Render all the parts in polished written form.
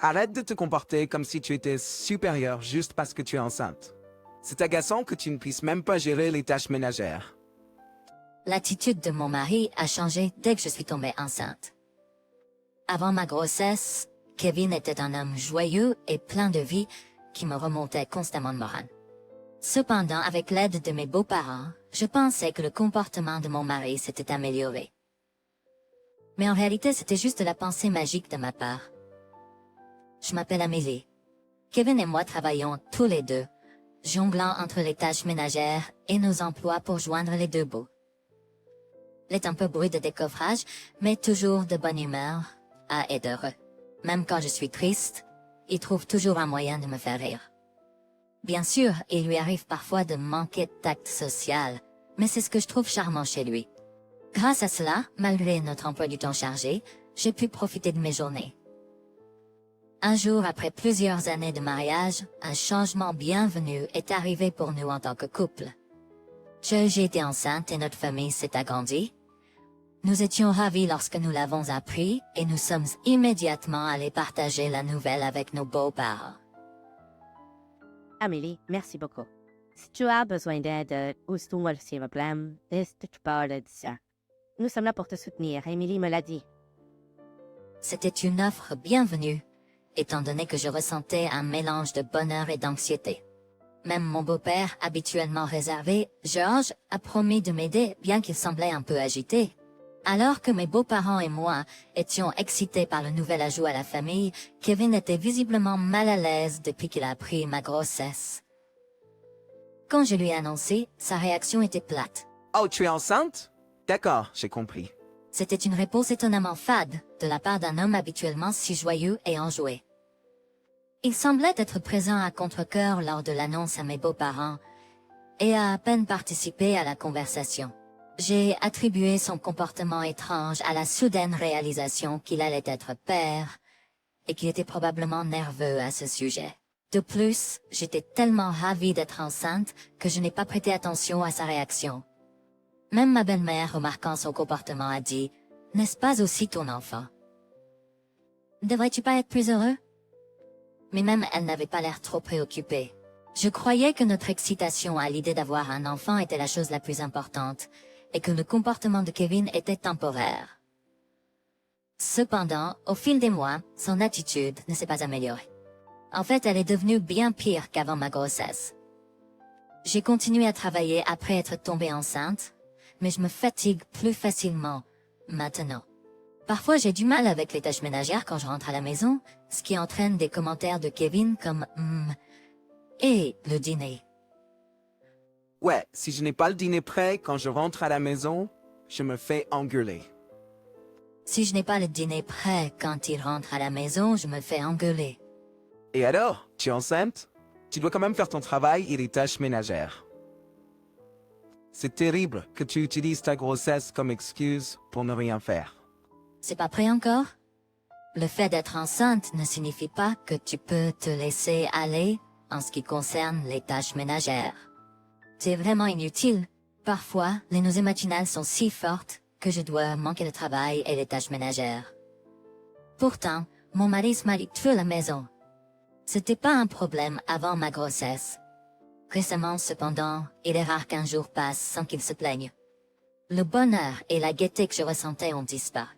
Arrête de te comporter comme si tu étais supérieur juste parce que tu es enceinte. C'est agaçant que tu ne puisses même pas gérer les tâches ménagères. L'attitude de mon mari a changé dès que je suis tombée enceinte. Avant ma grossesse, Kevin était un homme joyeux et plein de vie qui me remontait constamment le moral. Cependant, avec l'aide de mes beaux-parents, je pensais que le comportement de mon mari s'était amélioré. Mais en réalité, c'était juste de la pensée magique de ma part. Je m'appelle Amélie. Kevin et moi travaillons tous les deux, jonglant entre les tâches ménagères et nos emplois pour joindre les deux bouts. Il est un peu bruit de décoffrage, mais toujours de bonne humeur, et heureux. Même quand je suis triste, il trouve toujours un moyen de me faire rire. Bien sûr, il lui arrive parfois de manquer de tact social, mais c'est ce que je trouve charmant chez lui. Grâce à cela, malgré notre emploi du temps chargé, j'ai pu profiter de mes journées. Un jour, après plusieurs années de mariage, un changement bienvenu est arrivé pour nous en tant que couple. J'ai été enceinte et notre famille s'est agrandie. Nous étions ravis lorsque nous l'avons appris et nous sommes immédiatement allés partager la nouvelle avec nos beaux-parents. Amélie, merci beaucoup. Si tu as besoin d'aide ou si tu as un problème, laisse-toi parler de ça. Nous sommes là pour te soutenir, Amélie me l'a dit. C'était une offre bienvenue, étant donné que je ressentais un mélange de bonheur et d'anxiété. Même mon beau-père, habituellement réservé, George, a promis de m'aider bien qu'il semblait un peu agité. Alors que mes beaux-parents et moi étions excités par le nouvel ajout à la famille, Kevin était visiblement mal à l'aise depuis qu'il a appris ma grossesse. Quand je lui ai annoncé, sa réaction était plate. « Oh, tu es enceinte? D'accord, j'ai compris. » C'était une réponse étonnamment fade, de la part d'un homme habituellement si joyeux et enjoué. Il semblait être présent à contre-cœur lors de l'annonce à mes beaux-parents, et a à peine participé à la conversation. J'ai attribué son comportement étrange à la soudaine réalisation qu'il allait être père, et qu'il était probablement nerveux à ce sujet. De plus, j'étais tellement ravie d'être enceinte que je n'ai pas prêté attention à sa réaction. Même ma belle-mère, remarquant son comportement, a dit « N'est-ce pas aussi ton enfant? Ne devrais-tu pas être plus heureux ?» Mais même elle n'avait pas l'air trop préoccupée. Je croyais que notre excitation à l'idée d'avoir un enfant était la chose la plus importante, et que le comportement de Kevin était temporaire. Cependant, au fil des mois, son attitude ne s'est pas améliorée. En fait, elle est devenue bien pire qu'avant ma grossesse. J'ai continué à travailler après être tombée enceinte, mais je me fatigue plus facilement maintenant. Parfois, j'ai du mal avec les tâches ménagères quand je rentre à la maison, ce qui entraîne des commentaires de Kevin comme « Et le dîner ?» Ouais, si je n'ai pas le dîner prêt quand je rentre à la maison, je me fais engueuler. Si je n'ai pas le dîner prêt quand il rentre à la maison, je me fais engueuler. Et alors, tu es enceinte? Tu dois quand même faire ton travail et les tâches ménagères. C'est terrible que tu utilises ta grossesse comme excuse pour ne rien faire. C'est pas prêt encore? Le fait d'être enceinte ne signifie pas que tu peux te laisser aller en ce qui concerne les tâches ménagères. C'est vraiment inutile. Parfois, les nausées matinales sont si fortes que je dois manquer le travail et les tâches ménagères. Pourtant, mon mari se marie tout à la maison. C'était pas un problème avant ma grossesse. Récemment, cependant, il est rare qu'un jour passe sans qu'il se plaigne. Le bonheur et la gaieté que je ressentais ont disparu.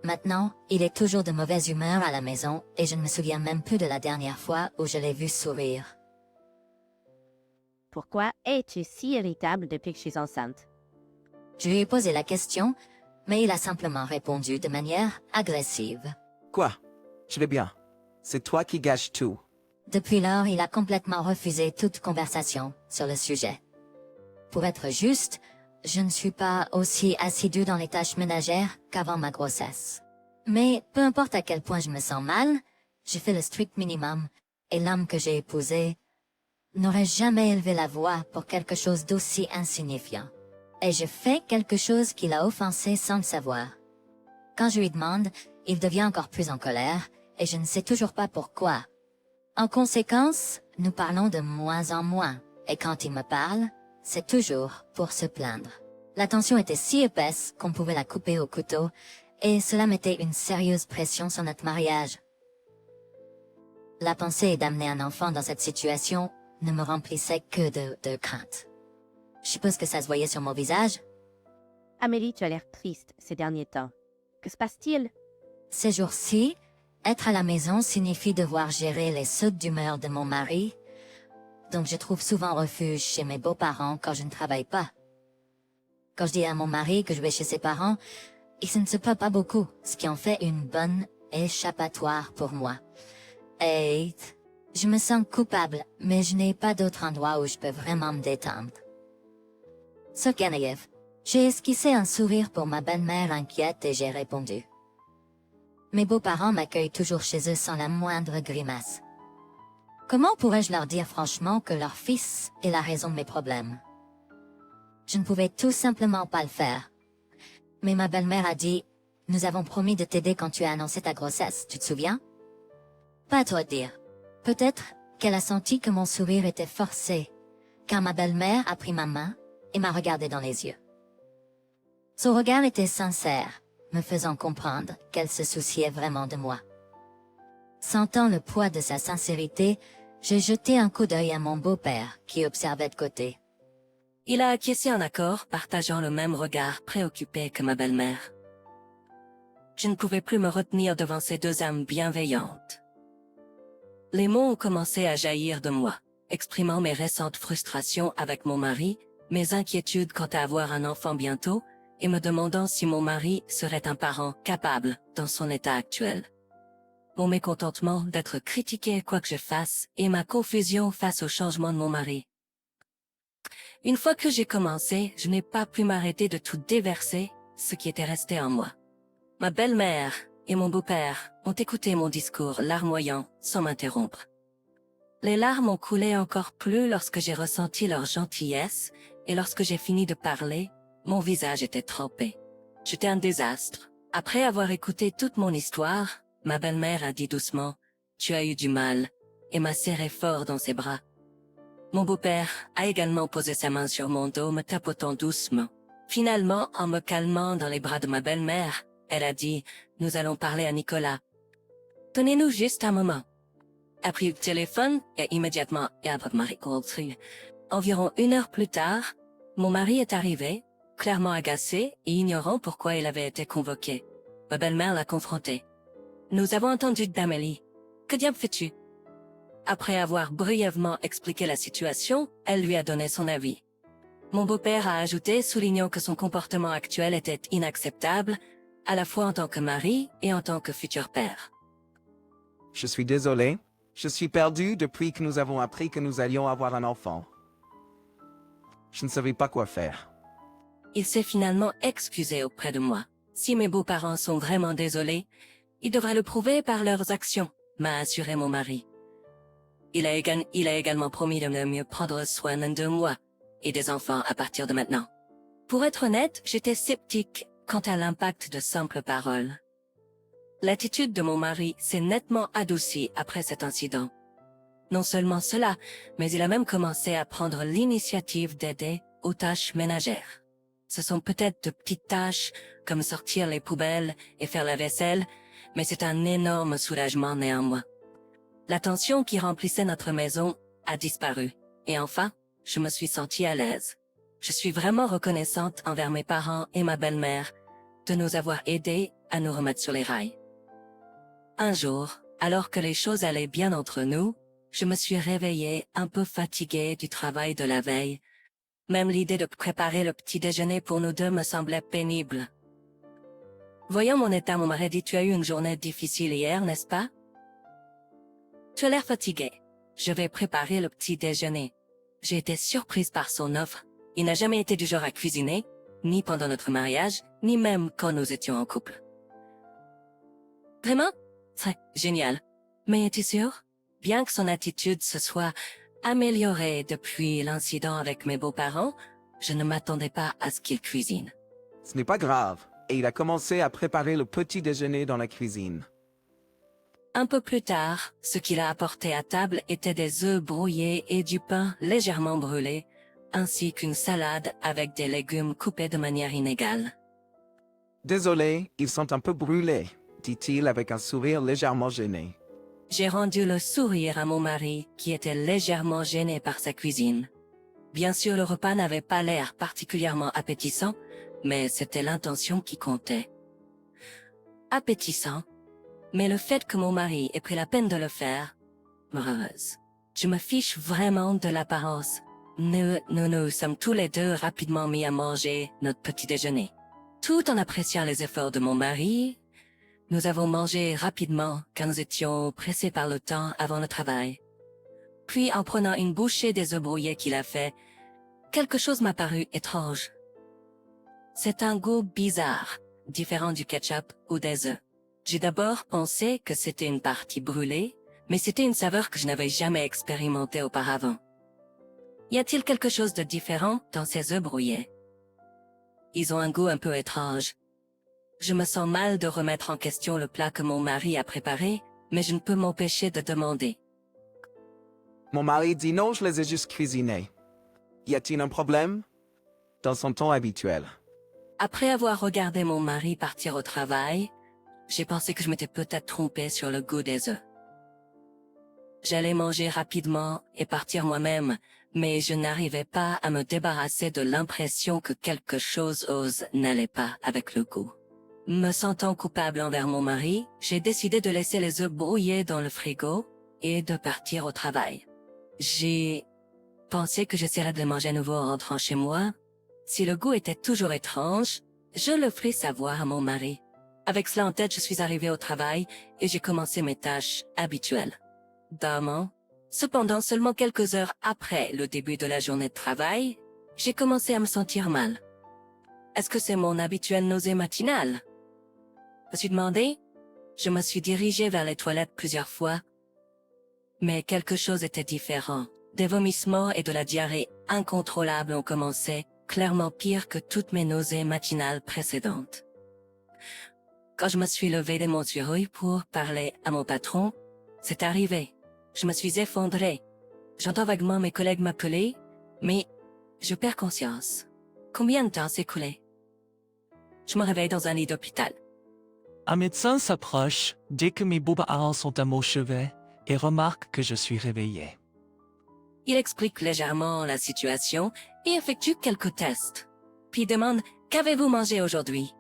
Maintenant, il est toujours de mauvaise humeur à la maison et je ne me souviens même plus de la dernière fois où je l'ai vu sourire. Pourquoi es-tu si irritable depuis que je suis enceinte? Je lui ai posé la question, mais il a simplement répondu de manière agressive. Quoi? Je vais bien. C'est toi qui gâches tout. Depuis lors, il a complètement refusé toute conversation sur le sujet. Pour être juste, je ne suis pas aussi assidue dans les tâches ménagères qu'avant ma grossesse. Mais peu importe à quel point je me sens mal, j'ai fait le strict minimum, et l'homme que j'ai épousé n'aurait jamais élevé la voix pour quelque chose d'aussi insignifiant. Et je fais quelque chose qui l'a offensé sans le savoir. Quand je lui demande, il devient encore plus en colère, et je ne sais toujours pas pourquoi. En conséquence, nous parlons de moins en moins, et quand il me parle, c'est toujours pour se plaindre. La tension était si épaisse qu'on pouvait la couper au couteau, et cela mettait une sérieuse pression sur notre mariage. La pensée d'amener un enfant dans cette situation ne me remplissait que de crainte. Je suppose que ça se voyait sur mon visage. Amélie, tu as l'air triste ces derniers temps. Que se passe-t-il? Ces jours-ci, être à la maison signifie devoir gérer les sautes d'humeur de mon mari, donc je trouve souvent refuge chez mes beaux-parents quand je ne travaille pas. Quand je dis à mon mari que je vais chez ses parents, il ne se peut pas beaucoup, ce qui en fait une bonne échappatoire pour moi. Et je me sens coupable, mais je n'ai pas d'autre endroit où je peux vraiment me détendre. Sur Geneviève, j'ai esquissé un sourire pour ma belle-mère inquiète et j'ai répondu. Mes beaux-parents m'accueillent toujours chez eux sans la moindre grimace. Comment pourrais-je leur dire franchement que leur fils est la raison de mes problèmes? Je ne pouvais tout simplement pas le faire. Mais ma belle-mère a dit, « Nous avons promis de t'aider quand tu as annoncé ta grossesse, tu te souviens? » Pas à toi de dire. Peut-être qu'elle a senti que mon sourire était forcé, car ma belle-mère a pris ma main et m'a regardé dans les yeux. Son regard était sincère, me faisant comprendre qu'elle se souciait vraiment de moi. Sentant le poids de sa sincérité, j'ai jeté un coup d'œil à mon beau-père qui observait de côté. Il a acquiescé en accord, partageant le même regard préoccupé que ma belle-mère. Je ne pouvais plus me retenir devant ces deux âmes bienveillantes. Les mots ont commencé à jaillir de moi, exprimant mes récentes frustrations avec mon mari, mes inquiétudes quant à avoir un enfant bientôt, et me demandant si mon mari serait un parent capable dans son état actuel. Mon mécontentement d'être critiqué quoi que je fasse et ma confusion face au changement de mon mari. Une fois que j'ai commencé, je n'ai pas pu m'arrêter de tout déverser, ce qui était resté en moi. Ma belle-mère et mon beau-père ont écouté mon discours larmoyant sans m'interrompre. Les larmes ont coulé encore plus lorsque j'ai ressenti leur gentillesse et lorsque j'ai fini de parler, mon visage était trempé. J'étais un désastre. Après avoir écouté toute mon histoire, ma belle-mère a dit doucement « Tu as eu du mal » et m'a serré fort dans ses bras. Mon beau-père a également posé sa main sur mon dos, me tapotant doucement. Finalement, en me calmant dans les bras de ma belle-mère, elle a dit « Nous allons parler à Nicolas. Tenez-nous juste un moment. » A pris le téléphone et immédiatement, environ 1 heure plus tard, mon mari est arrivé, clairement agacé et ignorant pourquoi il avait été convoqué. Ma belle-mère l'a confronté. « Nous avons entendu d'Amélie. Que diable fais-tu » Après avoir brièvement expliqué la situation, elle lui a donné son avis. Mon beau-père a ajouté, soulignant que son comportement actuel était inacceptable, à la fois en tant que mari et en tant que futur père. Je suis désolé, je suis perdu depuis que nous avons appris que nous allions avoir un enfant. Je ne savais pas quoi faire. Il s'est finalement excusé auprès de moi. Si mes beaux-parents sont vraiment désolés, ils devraient le prouver par leurs actions, m'a assuré mon mari. Il a également promis de mieux prendre soin de moi et des enfants à partir de maintenant. Pour être honnête, j'étais sceptique quant à l'impact de simples paroles. L'attitude de mon mari s'est nettement adoucie après cet incident. Non seulement cela, mais il a même commencé à prendre l'initiative d'aider aux tâches ménagères. Ce sont peut-être de petites tâches, comme sortir les poubelles et faire la vaisselle, mais c'est un énorme soulagement néanmoins. La tension qui remplissait notre maison a disparu, et enfin, je me suis sentie à l'aise. Je suis vraiment reconnaissante envers mes parents et ma belle-mère de nous avoir aidés à nous remettre sur les rails. Un jour, alors que les choses allaient bien entre nous, je me suis réveillée un peu fatiguée du travail de la veille. Même l'idée de préparer le petit déjeuner pour nous deux me semblait pénible. Voyant mon état, mon mari dit « Tu as eu une journée difficile hier, n'est-ce pas? Tu as l'air fatigué. Je vais préparer le petit déjeuner. » J'ai été surprise par son offre. Il n'a jamais été du genre à cuisiner, ni pendant notre mariage, ni même quand nous étions en couple. Vraiment? Très génial. Mais es-tu sûr? Bien que son attitude se soit améliorée depuis l'incident avec mes beaux-parents, je ne m'attendais pas à ce qu'il cuisine. Ce n'est pas grave, et il a commencé à préparer le petit déjeuner dans la cuisine. Un peu plus tard, ce qu'il a apporté à table était des œufs brouillés et du pain légèrement brûlé, ainsi qu'une salade avec des légumes coupés de manière inégale. Désolé, ils sont un peu brûlés, dit-il avec un sourire légèrement gêné. J'ai rendu le sourire à mon mari, qui était légèrement gêné par sa cuisine. Bien sûr, le repas n'avait pas l'air particulièrement appétissant, mais c'était l'intention qui comptait. Appétissant, mais le fait que mon mari ait pris la peine de le faire, heureuse. Je me fiche vraiment de l'apparence. Nous sommes tous les deux rapidement mis à manger notre petit déjeuner. Tout en appréciant les efforts de mon mari, nous avons mangé rapidement car nous étions pressés par le temps avant le travail. Puis en prenant une bouchée des œufs brouillés qu'il a fait, quelque chose m'a paru étrange. C'est un goût bizarre, différent du ketchup ou des œufs. J'ai d'abord pensé que c'était une partie brûlée, mais c'était une saveur que je n'avais jamais expérimentée auparavant. Y a-t-il quelque chose de différent dans ces œufs brouillés? Ils ont un goût un peu étrange. Je me sens mal de remettre en question le plat que mon mari a préparé, mais je ne peux m'empêcher de demander. Mon mari dit non, je les ai juste cuisinés. Y a-t-il un problème? Dans son ton habituel. Après avoir regardé mon mari partir au travail, j'ai pensé que je m'étais peut-être trompée sur le goût des œufs. J'allais manger rapidement et partir moi-même, mais je n'arrivais pas à me débarrasser de l'impression que quelque chose n'allait pas avec le goût. Me sentant coupable envers mon mari, j'ai décidé de laisser les œufs brouillés dans le frigo et de partir au travail. J'ai pensé que j'essaierais de les manger à nouveau en rentrant chez moi. Si le goût était toujours étrange, je le ferai savoir à mon mari. Avec cela en tête, je suis arrivée au travail et j'ai commencé mes tâches habituelles. Dormant. Cependant, seulement quelques heures après le début de la journée de travail, j'ai commencé à me sentir mal. Est-ce que c'est mon habituelle nausée matinale? Je me suis demandé. Je me suis dirigée vers les toilettes plusieurs fois. Mais quelque chose était différent. Des vomissements et de la diarrhée incontrôlables ont commencé, clairement pire que toutes mes nausées matinales précédentes. Quand je me suis levée de mon bureau pour parler à mon patron, c'est arrivé. Je me suis effondrée. J'entends vaguement mes collègues m'appeler, mais je perds conscience. Combien de temps s'est écoulé? Je me réveille dans un lit d'hôpital. Un médecin s'approche dès que mes beaux-parents sont à mon chevet et remarque que je suis réveillé. Il explique légèrement la situation et effectue quelques tests. Puis demande « Qu'avez-vous mangé aujourd'hui ?»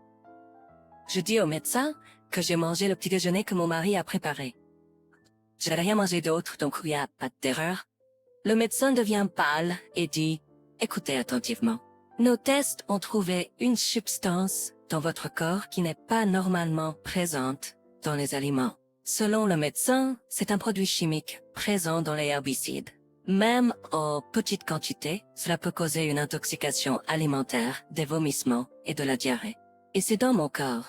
Je dis au médecin que j'ai mangé le petit déjeuner que mon mari a préparé. Je n'ai rien mangé d'autre, donc il n'y a pas d'erreur. Le médecin devient pâle et dit « Écoutez attentivement. Nos tests ont trouvé une substance dans votre corps qui n'est pas normalement présente dans les aliments. Selon le médecin, c'est un produit chimique présent dans les herbicides. Même en petite quantité, cela peut causer une intoxication alimentaire, des vomissements et de la diarrhée. Et c'est dans mon corps.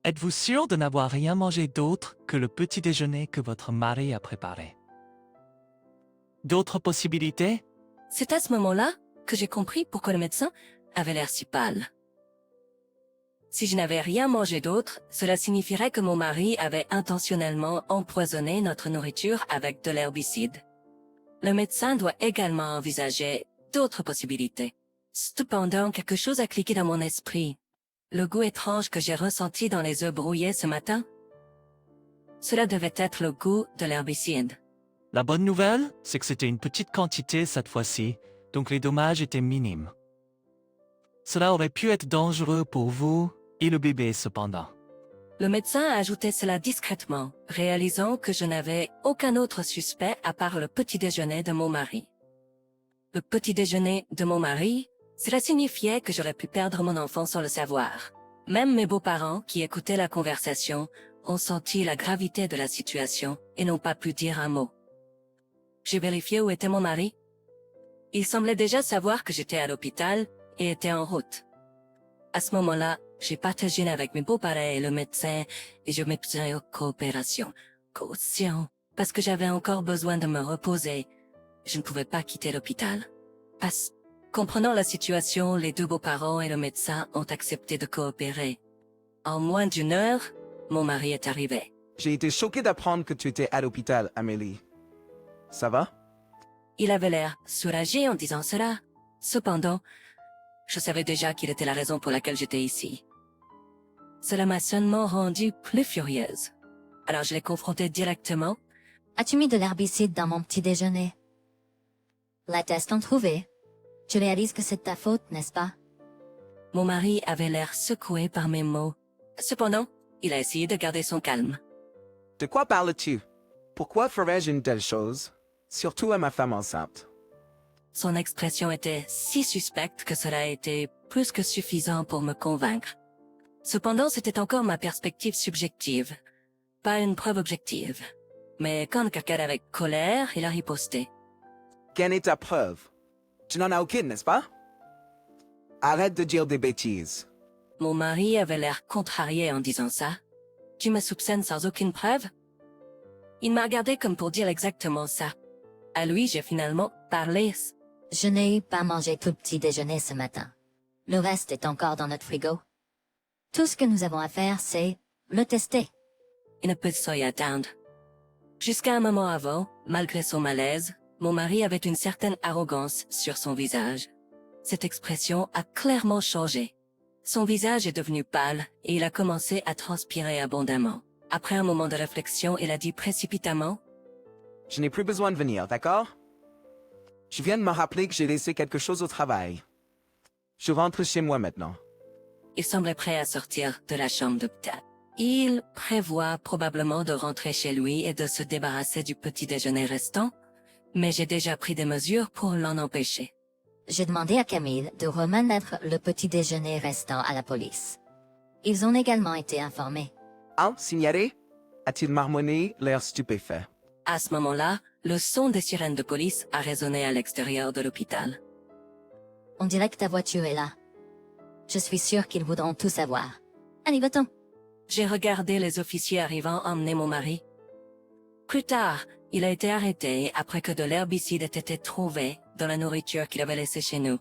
Êtes-vous sûr de n'avoir rien mangé d'autre que le petit déjeuner que votre mari a préparé? D'autres possibilités? C'est à ce moment-là que j'ai compris pourquoi le médecin avait l'air si pâle. Si je n'avais rien mangé d'autre, cela signifierait que mon mari avait intentionnellement empoisonné notre nourriture avec de l'herbicide. Le médecin doit également envisager d'autres possibilités. Cependant, quelque chose a cliqué dans mon esprit. Le goût étrange que j'ai ressenti dans les œufs brouillés ce matin, cela devait être le goût de l'herbicide. La bonne nouvelle, c'est que c'était une petite quantité cette fois-ci, donc les dommages étaient minimes. Cela aurait pu être dangereux pour vous et le bébé cependant. Le médecin a ajouté cela discrètement, réalisant que je n'avais aucun autre suspect à part le petit déjeuner de mon mari. Le petit déjeuner de mon mari, cela signifiait que j'aurais pu perdre mon enfant sans le savoir. Même mes beaux-parents, qui écoutaient la conversation, ont senti la gravité de la situation et n'ont pas pu dire un mot. J'ai vérifié où était mon mari. Il semblait déjà savoir que j'étais à l'hôpital et était en route. À ce moment-là, j'ai partagé avec mes beaux-parents et le médecin et je m'ai aux coopération. Caution. Parce que j'avais encore besoin de me reposer. Je ne pouvais pas quitter l'hôpital. Comprenant la situation, les deux beaux-parents et le médecin ont accepté de coopérer. En moins d'une heure, mon mari est arrivé. J'ai été choqué d'apprendre que tu étais à l'hôpital, Amélie. Ça va? Il avait l'air soulagé en disant cela. Cependant, je savais déjà qu'il était la raison pour laquelle j'étais ici. Cela m'a seulement rendue plus furieuse. Alors je l'ai confronté directement, As-tu mis de l'herbicide dans mon petit déjeuner? Les tests ont trouvé. Tu réalises que c'est ta faute, n'est-ce pas? Mon mari avait l'air secoué par mes mots. Cependant, il a essayé de garder son calme. De quoi parles-tu? Pourquoi ferais-je une telle chose? Surtout à ma femme enceinte. Son expression était si suspecte que cela a été plus que suffisant pour me convaincre. Cependant, c'était encore ma perspective subjective, pas une preuve objective. Mais quand quelqu'un avec colère, il a riposté. Quelle est ta preuve? Tu n'en as aucune, n'est-ce pas? Arrête de dire des bêtises. Mon mari avait l'air contrarié en disant ça. Tu me soupçonnes sans aucune preuve? Il m'a regardé comme pour dire exactement ça. À lui, j'ai finalement parlé. Je n'ai pas mangé tout le petit déjeuner ce matin. Le reste est encore dans notre frigo. Tout ce que nous avons à faire, c'est le tester. Il ne peut s'y attendre. Jusqu'à un moment avant, malgré son malaise, mon mari avait une certaine arrogance sur son visage. Cette expression a clairement changé. Son visage est devenu pâle et il a commencé à transpirer abondamment. Après un moment de réflexion, il a dit précipitamment « Je n'ai plus besoin de venir, d'accord? Je viens de me rappeler que j'ai laissé quelque chose au travail. Je rentre chez moi maintenant. » Il semblait prêt à sortir de la chambre d'hôpital. Il prévoit probablement de rentrer chez lui et de se débarrasser du petit déjeuner restant, mais j'ai déjà pris des mesures pour l'en empêcher. J'ai demandé à Camille de remettre le petit déjeuner restant à la police. Ils ont également été informés. Ah, signalé? A-t-il marmonné, l'air stupéfait? À ce moment-là, le son des sirènes de police a résonné à l'extérieur de l'hôpital. On dirait que ta voiture est là. Je suis sûre qu'ils voudront tout savoir. Allez, va-t'en. J'ai regardé les officiers arrivant emmener mon mari. Plus tard, il a été arrêté après que de l'herbicide ait été trouvé dans la nourriture qu'il avait laissée chez nous.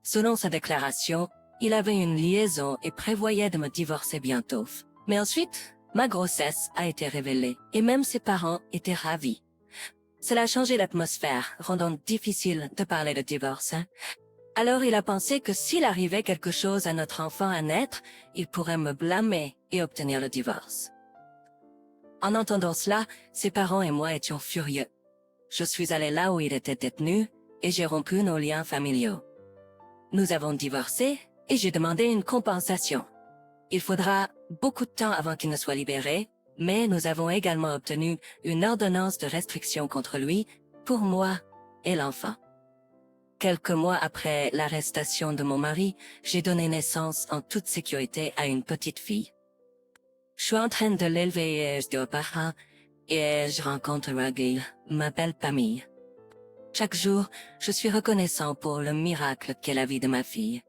Selon sa déclaration, il avait une liaison et prévoyait de me divorcer bientôt. Mais ensuite, ma grossesse a été révélée et même ses parents étaient ravis. Cela a changé l'atmosphère, rendant difficile de parler de divorce. Alors il a pensé que s'il arrivait quelque chose à notre enfant à naître, il pourrait me blâmer et obtenir le divorce. En entendant cela, ses parents et moi étions furieux. Je suis allé là où il était détenu et j'ai rompu nos liens familiaux. Nous avons divorcé et j'ai demandé une compensation. Il faudra beaucoup de temps avant qu'il ne soit libéré, mais nous avons également obtenu une ordonnance de restriction contre lui pour moi et l'enfant. Quelques mois après l'arrestation de mon mari, j'ai donné naissance en toute sécurité à une petite fille. Je suis en train de l'élever et je dois parents et je rencontre Ragil, ma belle famille. Chaque jour, je suis reconnaissant pour le miracle qu'est la vie de ma fille.